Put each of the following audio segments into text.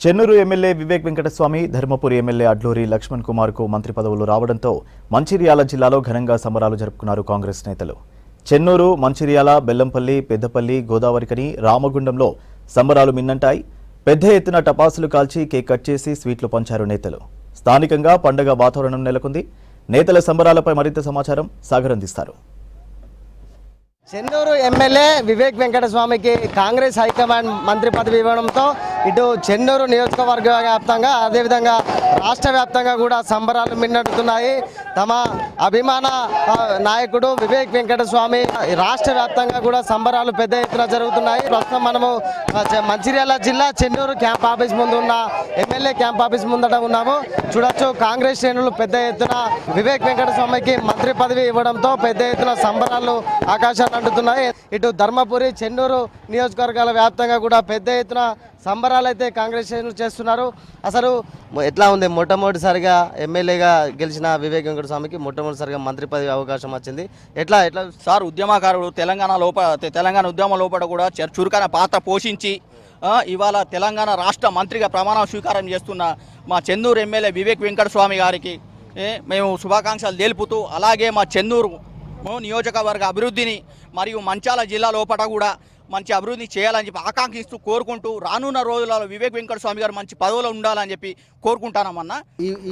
Chennur MLA Vivek Venkataswamy, Dharmapuri MLA Adluri Laxman కుమార్కు మంత్రి పదవులు రావడంతో మంచిర్యాల జిల్లాలో ఘనంగా సంబరాలు జరుపుకున్నారు కాంగ్రెస్ నేతలు. చెన్నూరు, మంచిర్యాల, బెల్లంపల్లి, పెద్దపల్లి, గోదావరికని, రామగుండంలో సంబరాలు మిన్నంటాయి. పెద్ద ఎత్తున టపాసులు కాల్చి కేక్ కట్ చేసి స్వీట్లు పంచారు నేతలు. స్థానికంగా పండగ వాతావరణం నెలకొంది. నేతల సంబరాలపై మరింత సమాచారం సాగర్ అందిస్తారు. చెన్నూరు ఎమ్మెల్యే వివేక్ వెంకటస్వామికి కాంగ్రెస్ హైకమాండ్ మంత్రి పదవి ఇవ్వడంతో ఇటు చెన్నూరు నియోజకవర్గ వ్యాప్తంగా అదేవిధంగా రాష్ట్ర వ్యాప్తంగా కూడా సంబరాలు మిన్నడుతున్నాయి. తమ అభిమాన నాయకుడు వివేక్ వెంకటస్వామి రాష్ట్ర వ్యాప్తంగా కూడా సంబరాలు పెద్ద ఎత్తున జరుగుతున్నాయి. ప్రస్తుతం మనము మంచిర్యాల జిల్లా చెన్నూరు క్యాంప్ ఆఫీస్ ముందు ఉన్న ఎమ్మెల్యే క్యాంప్ ఆఫీస్ ముందట ఉన్నాము. చూడొచ్చు, కాంగ్రెస్ శ్రేణులు పెద్ద ఎత్తున వివేక్ వెంకటస్వామికి మంత్రి పదవి ఇవ్వడంతో పెద్ద ఎత్తున సంబరాలు ఆకాశాన్ని అంటున్నాయి. ఇటు ధర్మపురి, చెన్నూరు నియోజకవర్గాల వ్యాప్తంగా కూడా పెద్ద ఎత్తున సంబరాలు అయితే కాంగ్రెస్ శ్రేణులు చేస్తున్నారు. అసలు ఎట్లా ఉంది, మొట్టమొదటిసారిగా ఎమ్మెల్యేగా గెలిచిన వివేక్ వెంకటస్వామికి మొట్టమొదటిసారిగా మంత్రి పదవి అవకాశం వచ్చింది. ఎట్లా సార్, ఉద్యమకారుడు తెలంగాణ ఉద్యమ లోపల కూడా చురుకైన పాత్ర పోషించి ఇవాళ తెలంగాణ రాష్ట్ర మంత్రిగా ప్రమాణ స్వీకారం చేస్తున్న మా చెన్నూరు ఎమ్మెల్యే వివేక్ వెంకటస్వామి గారికి మేము శుభాకాంక్షలు తెలుపుతూ, అలాగే మా చెన్నూరు నియోజకవర్గ అభివృద్ధిని మరియు మంచాల జిల్లా లోపల కూడా మంచి అభివృద్ధి చేయాలని చెప్పి ఆకాంక్షిస్తూ కోరుకుంటూ, రానున్న రోజులలో వివేక్ వెంకటస్వామి గారు మంచి పదవిలో ఉండాలని చెప్పి కోరుకుంటానమన్నా.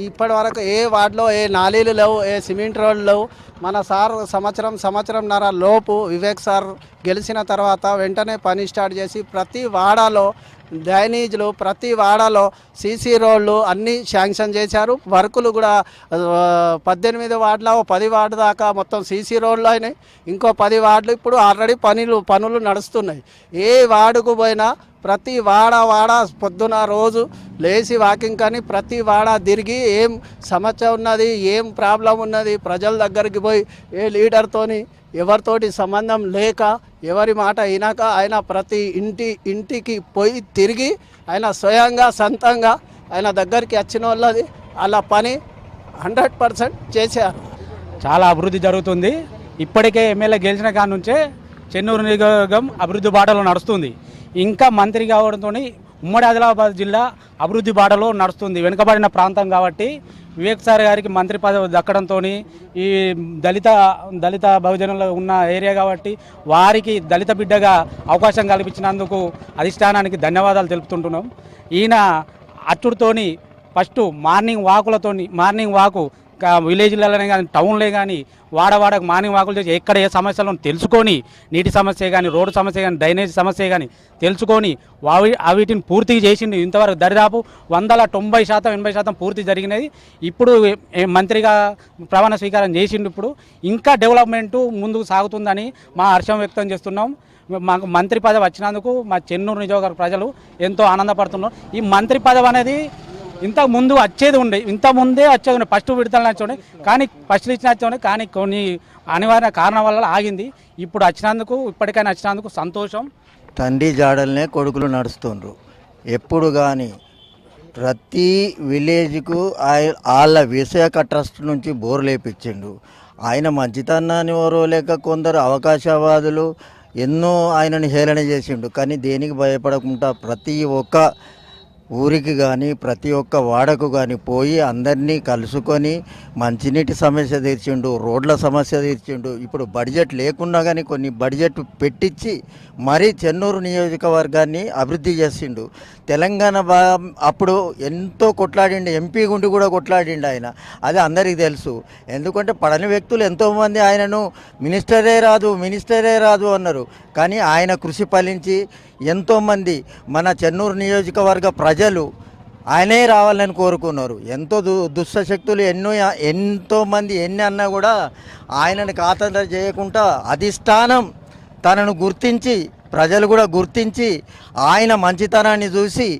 ఇప్పటి వరకు ఏ వార్డులో ఏ నాలీలు లేవు, ఏ సిమెంట్ రోడ్లు లేవు. మన సార్ సంవత్సరంన్నర లోపు వివేక్ సార్ గెలిచిన తర్వాత వెంటనే పని స్టార్ట్ చేసి ప్రతి వాడాలో డ్రైనేజీలు, ప్రతి వాడాలో సీసీ రోడ్లు అన్నీ శాంక్షన్ చేశారు. వర్కులు కూడా 18 వార్డుల 10 వార్డు దాకా మొత్తం సీసీ రోడ్లు అయినాయి. ఇంకో 10 వార్డులు ఇప్పుడు ఆల్రెడీ పనులు నడుస్తున్నాయి. ఏ వార్డుకు పోయినా ప్రతి వాడ పొద్దున రోజు లేచి వాకింగ్ కానీ ప్రతి వాడ తిరిగి ఏం సమస్య ఉన్నది, ఏం ప్రాబ్లం ఉన్నది, ప్రజల దగ్గరికి పోయి ఏ లీడర్తోని ఎవరితోటి సంబంధం లేక ఎవరి మాట అయినాక ఆయన ప్రతి ఇంటికి పోయి తిరిగి ఆయన స్వయంగా సొంతంగా ఆయన దగ్గరికి వచ్చిన వాళ్ళది అలా పని 100% చేశారు. చాలా అభివృద్ధి జరుగుతుంది. ఇప్పటికే ఎమ్మెల్యే గెలిచిన కాడ నుంచే చెన్నూరు నియోజకవర్గం అభివృద్ధి బాటలో నడుస్తుంది. ఇంకా మంత్రి కావడంతో ఉమ్మడి ఆదిలాబాద్ జిల్లా అభివృద్ధి బాటలో నడుస్తుంది. వెనుకబడిన ప్రాంతం కాబట్టి వివేక్ సార్ గారికి మంత్రి పదవి దక్కడంతో ఈ దళిత బహుజనులు ఉన్న ఏరియా కాబట్టి వారికి దళిత బిడ్డగా అవకాశం కల్పించినందుకు అధిష్టానానికి ధన్యవాదాలు తెలుపుతుంటున్నాం. ఈయన అచ్చుడితోని ఫస్ట్ మార్నింగ్ వాకు విలేజ్లలోనే కానీ టౌన్లే కానీ వాడకు మార్నింగ్ వాకులు చేసి ఎక్కడ ఏ సమస్యలను తెలుసుకొని, నీటి సమస్య కానీ, రోడ్డు సమస్య కానీ, డ్రైనేజ్ సమస్య కానీ తెలుసుకొని వీటిని పూర్తిగా చేసిండు. ఇంతవరకు దరిదాపు 90% పూర్తి జరిగినది. ఇప్పుడు మంత్రిగా ప్రమాణ స్వీకారం చేసిండు. ఇప్పుడు ఇంకా డెవలప్మెంటు ముందుకు సాగుతుందని మా హర్షం వ్యక్తం చేస్తున్నాం. మాకు మంత్రి పదవి వచ్చినందుకు మా చెన్నూరు నియోజకవర్గ ప్రజలు ఎంతో ఆనందపడుతున్నారు. ఈ మంత్రి పదవి అనేది ఇంతకు ముందు వచ్చేది ఉండే ఫస్ట్ విడతలు నచ్చండి, కానీ ఫస్ట్ ఇచ్చినచ్చండి, కానీ కొన్ని అనివార్య కారణం వల్ల ఆగింది. ఇప్పుడు ఇప్పటికైనా వచ్చినందుకు సంతోషం. తండ్రి జాడలనే కొడుకులు నడుస్తుండ్రు. ఎప్పుడు కానీ ప్రతి విలేజ్కు వాళ్ళ విశాఖ ట్రస్ట్ నుంచి బోర్లు వేయించిండు. ఆయన మంచితనాన్ని ఓరవలేక కొందరు అవకాశవాదులు ఎన్నో ఆయనని హేళన చేసిండు. కానీ దేనికి భయపడకుండా ప్రతి ఒక్క ఊరికి కానీ ప్రతి ఒక్క వాడకు కానీ పోయి అందరినీ కలుసుకొని మంచినీటి సమస్య తీర్చిండు, రోడ్ల సమస్య తీర్చిండు. ఇప్పుడు బడ్జెట్ లేకున్నా కానీ కొన్ని బడ్జెట్ పెట్టించి మరీ చెన్నూరు నియోజకవర్గాన్ని అభివృద్ధి చేసిండు. తెలంగాణ అప్పుడు ఎంతో కొట్లాడిండు, ఎంపీ గుండి కూడా కొట్లాడిండు ఆయన. అది అందరికీ తెలుసు. ఎందుకంటే పడని వ్యక్తులు ఎంతోమంది ఆయనను మినిస్టరే రాదు అన్నారు. కానీ ఆయన కృషి ఫలించి ఎంతోమంది మన చెన్నూరు నియోజకవర్గ ప్రజలు ఆయనే రావాలని కోరుకున్నారు. ఎంతో దుష్టశక్తులు ఎంతోమంది ఎన్ని అన్నా కూడా ఆయనను ఖాతరు చేయకుండా అధిష్టానం తనను గుర్తించి, ప్రజలు కూడా గుర్తించి ఆయన మంచితనాన్ని చూసి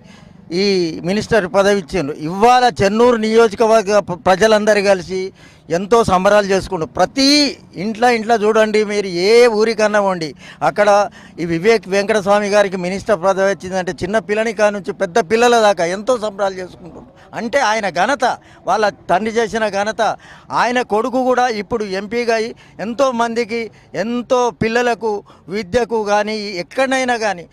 ఈ మినిస్టర్ పదవి ఇచ్చిండ్రు. ఇవాళ చెన్నూరు నియోజకవర్గ ప్రజలందరూ కలిసి ఎంతో సంబరాలు చేసుకుంటారు. ప్రతి ఇంట్లో చూడండి, మీరు ఏ ఊరికన్నా పోండి, అక్కడ ఈ వివేక్ వెంకటస్వామి గారికి మినిస్టర్ పదవి వచ్చిందంటే చిన్న పిల్లని కానుంచి పెద్ద పిల్లల దాకా ఎంతో సంబరాలు చేసుకుంటారు. అంటే ఆయన ఘనత, వాళ్ళ తండ్రి చేసిన ఘనత. ఆయన కొడుకు కూడా ఇప్పుడు ఎంపీగా ఎంతోమందికి, ఎంతో పిల్లలకు విద్యకు కానీ ఎక్కడైనా కానీ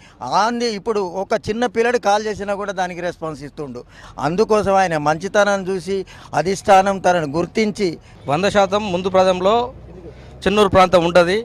ఇప్పుడు ఒక చిన్న పిల్లడు కాల్ చేసినా కూడా దానికి రెస్పాన్స్ ఇస్తుండు. అందుకోసం ఆయన మంచితనం చూసి అధిష్టానం తనను గుర్తించి 100% ముందు ప్రదంలో చెన్నూరు ప్రాంతం ఉంటుంది.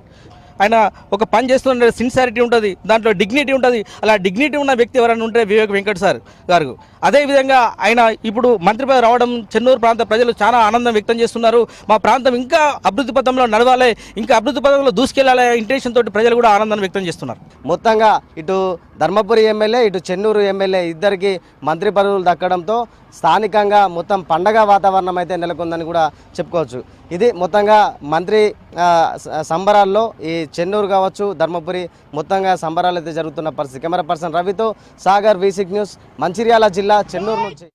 ఆయన ఒక పని చేస్తుంటే సిన్సియారిటీ ఉంటుంది, దాంట్లో డిగ్నిటీ ఉంటుంది. అలా డిగ్నిటీ ఉన్న వ్యక్తి ఎవరైనా ఉంటే వివేక్ వెంకట్ సార్ గారు. అదేవిధంగా ఆయన ఇప్పుడు మంత్రి పదవి రావడం చెన్నూరు ప్రాంత ప్రజలు చాలా ఆనందం వ్యక్తం చేస్తున్నారు. మా ప్రాంతం ఇంకా అభివృద్ధి పథంలో నడవాలి, ఇంకా అభివృద్ధి పథంలో దూసుకెళ్లాలనే ఇంటెన్షన్ తోటి ప్రజలు కూడా ఆనందాన్ని వ్యక్తం చేస్తున్నారు. మొత్తంగా ఇటు ధర్మపురి ఎమ్మెల్యే ఇటు చెన్నూరు ఎమ్మెల్యే ఇద్దరికి మంత్రి పదవులు దక్కడంతో స్థానికంగా మొత్తం పండగ వాతావరణం అయితే నెలకొందని కూడా చెప్పుకోవచ్చు. ఇది మొత్తంగా మంత్రి సంబరాల్లో ఈ చెన్నూరు కావచ్చు ధర్మపురి మొత్తంగా సంబరాలు అయితే జరుగుతున్న పరిస్థితి. కెమెరా పర్సన్ రవితో సాగర్, V6 న్యూస్, మంచిర్యాల జిల్లా చెన్నూరు నుంచి.